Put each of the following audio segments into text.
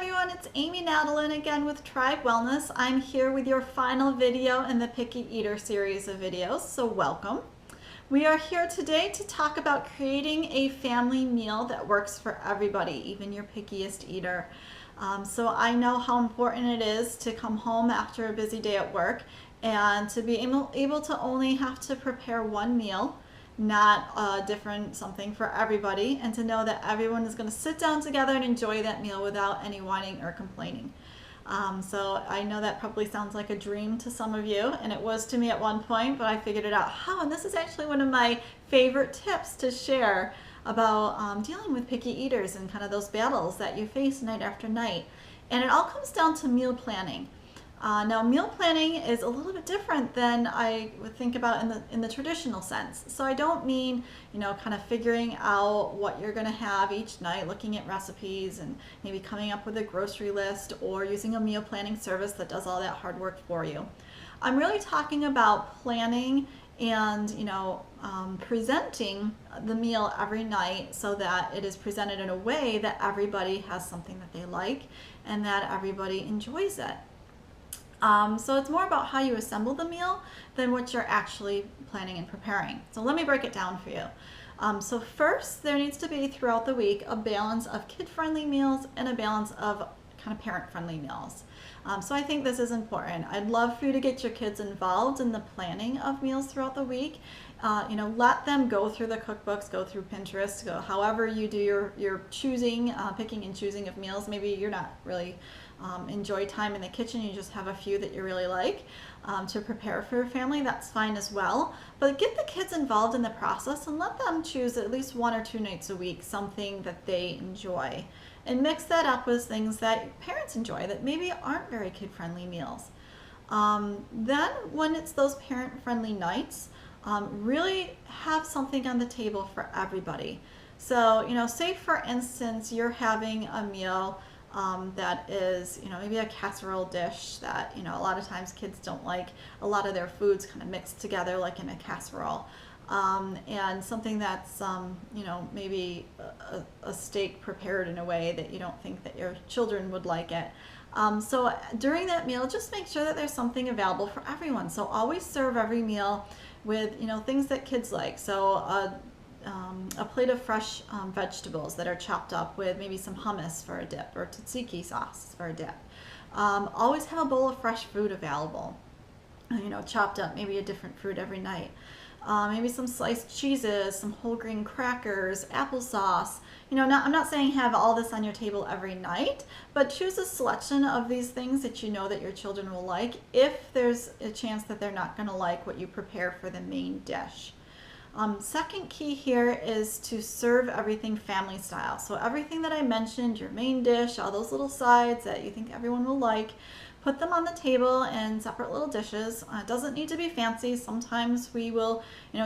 everyone, it's Amy Nadalin again with Tribe Wellness. I'm here with your final video in the Picky Eater series of videos, so welcome. We are here today to talk about creating a family meal that works for everybody, even your pickiest eater. So I know how important it is to come home after a busy day at work and to be able to only have to prepare one meal, not a different something for everybody, and to know that everyone is going to sit down together and enjoy that meal without any whining or complaining. So I know that probably sounds like a dream to some of you, and it was to me at one point, but I figured it out how, and this is actually one of my favorite tips to share about dealing with picky eaters and kind of those battles that you face night after night. And it all comes down to meal planning. Now, meal planning is a little bit different than I would think about in the traditional sense. So I don't mean, kind of figuring out what you're going to have each night, looking at recipes and maybe coming up with a grocery list or using a meal planning service that does all that hard work for you. I'm really talking about planning and, presenting the meal every night so that it is presented in a way that everybody has something that they like and that everybody enjoys it. So it's more about how you assemble the meal than what you're actually planning and preparing. So let me break it down for you. So first, there needs to be throughout the week a balance of kid-friendly meals and a balance of kind of parent-friendly meals. So I think this is important. I'd love for you to get your kids involved in the planning of meals throughout the week. Let them go through the cookbooks, go through Pinterest, go however you do your choosing, picking and choosing of meals. Maybe you're not really enjoy time in the kitchen, you just have a few that you really like to prepare for your family. That's fine as well. But get the kids involved in the process and let them choose at least 1 or 2 nights a week something that they enjoy. And mix that up with things that parents enjoy that maybe aren't very kid-friendly meals. Then when it's those parent-friendly nights, really have something on the table for everybody. So, say for instance, you're having a meal that is, maybe a casserole dish that, a lot of times kids don't like a lot of their foods kind of mixed together like in a casserole. And something that's, maybe a steak prepared in a way that you don't think that your children would like it. So during that meal, just make sure that there's something available for everyone. So always serve every meal with, things that kids like. So a plate of fresh vegetables that are chopped up with maybe some hummus for a dip or tzatziki sauce for a dip. Always have a bowl of fresh fruit available, chopped up, maybe a different fruit every night. Maybe some sliced cheeses, some whole grain crackers, applesauce. I'm not saying have all this on your table every night, but choose a selection of these things that you know that your children will like if there's a chance that they're not going to like what you prepare for the main dish. Second key here is to serve everything family style. So everything that I mentioned, your main dish, all those little sides that you think everyone will like, put them on the table in separate little dishes. It doesn't need to be fancy. Sometimes we will,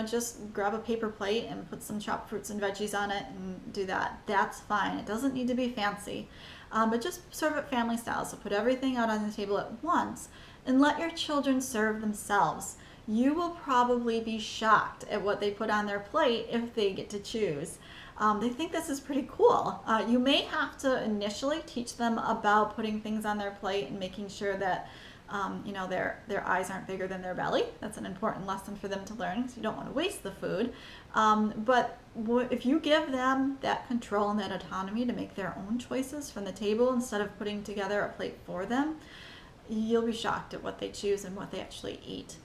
just grab a paper plate and put some chopped fruits and veggies on it and do that. That's fine. It doesn't need to be fancy, but just serve it family style. So put everything out on the table at once and let your children serve themselves. You will probably be shocked at what they put on their plate if they get to choose. They think this is pretty cool. You may have to initially teach them about putting things on their plate and making sure that their eyes aren't bigger than their belly. That's an important lesson for them to learn because you don't want to waste the food. But if you give them that control and that autonomy to make their own choices from the table instead of putting together a plate for them, you'll be shocked at what they choose and what they actually eat.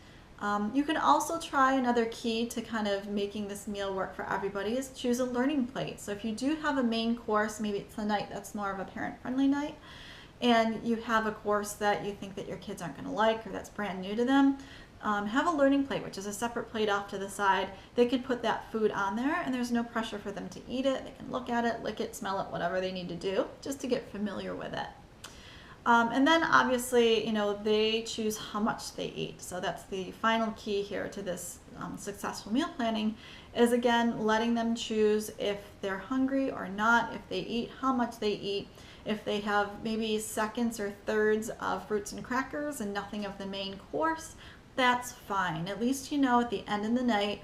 You can also try another key to kind of making this meal work for everybody is choose a learning plate. So if you do have a main course, maybe it's a night that's more of a parent-friendly night, and you have a course that you think that your kids aren't going to like or that's brand new to them, have a learning plate, which is a separate plate off to the side. They can put that food on there and there's no pressure for them to eat it. They can look at it, lick it, smell it, whatever they need to do just to get familiar with it. And then obviously, they choose how much they eat. So that's the final key here to this successful meal planning is, again, letting them choose if they're hungry or not, if they eat, how much they eat. If they have maybe seconds or thirds of fruits and crackers and nothing of the main course, that's fine. At least at the end of the night,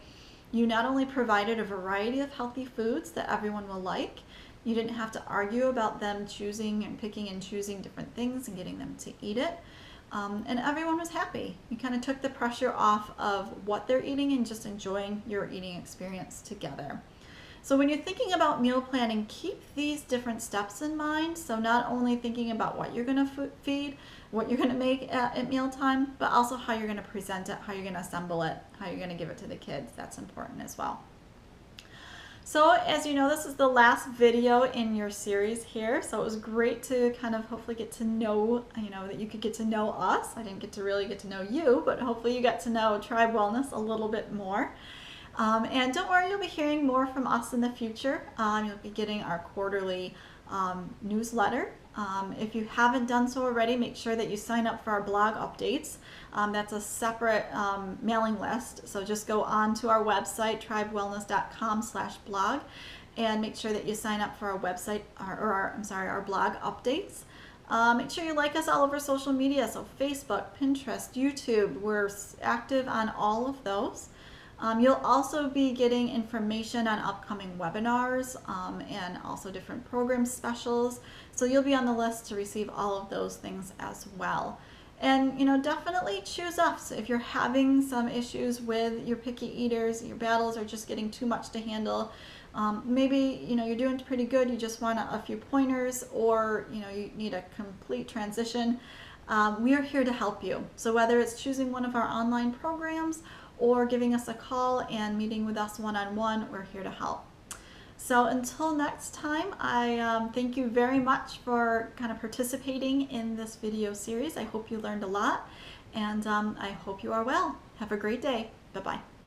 you not only provided a variety of healthy foods that everyone will like, You didn't have to argue about them choosing and picking and choosing different things and getting them to eat it. And everyone was happy. You kind of took the pressure off of what they're eating and just enjoying your eating experience together. So when you're thinking about meal planning, keep these different steps in mind. So not only thinking about what you're going to feed, what you're going to make at mealtime, but also how you're going to present it, how you're going to assemble it, how you're going to give it to the kids. That's important as well. So as you know, this is the last video in your series here. So it was great to kind of hopefully get to know, that you could get to know us. I didn't get to really get to know you, but hopefully you got to know Tribe Wellness a little bit more. And don't worry, you'll be hearing more from us in the future. You'll be getting our quarterly newsletter. If you haven't done so already, make sure that you sign up for our blog updates. That's a separate mailing list. So just go on to our website, tribewellness.com/blog, and make sure that you sign up for our website, our blog updates. Make sure you like us all over social media. So Facebook, Pinterest, YouTube, we're active on all of those. You'll also be getting information on upcoming webinars and also different program specials. So you'll be on the list to receive all of those things as well. And definitely choose us if you're having some issues with your picky eaters, your battles are just getting too much to handle. Maybe you're doing pretty good, you just want a few pointers, or you need a complete transition. We are here to help you. So whether it's choosing one of our online programs or giving us a call and meeting with us one-on-one, we're here to help. So until next time, I thank you very much for kind of participating in this video series. I hope you learned a lot, and I hope you are well. Have a great day. Bye-bye.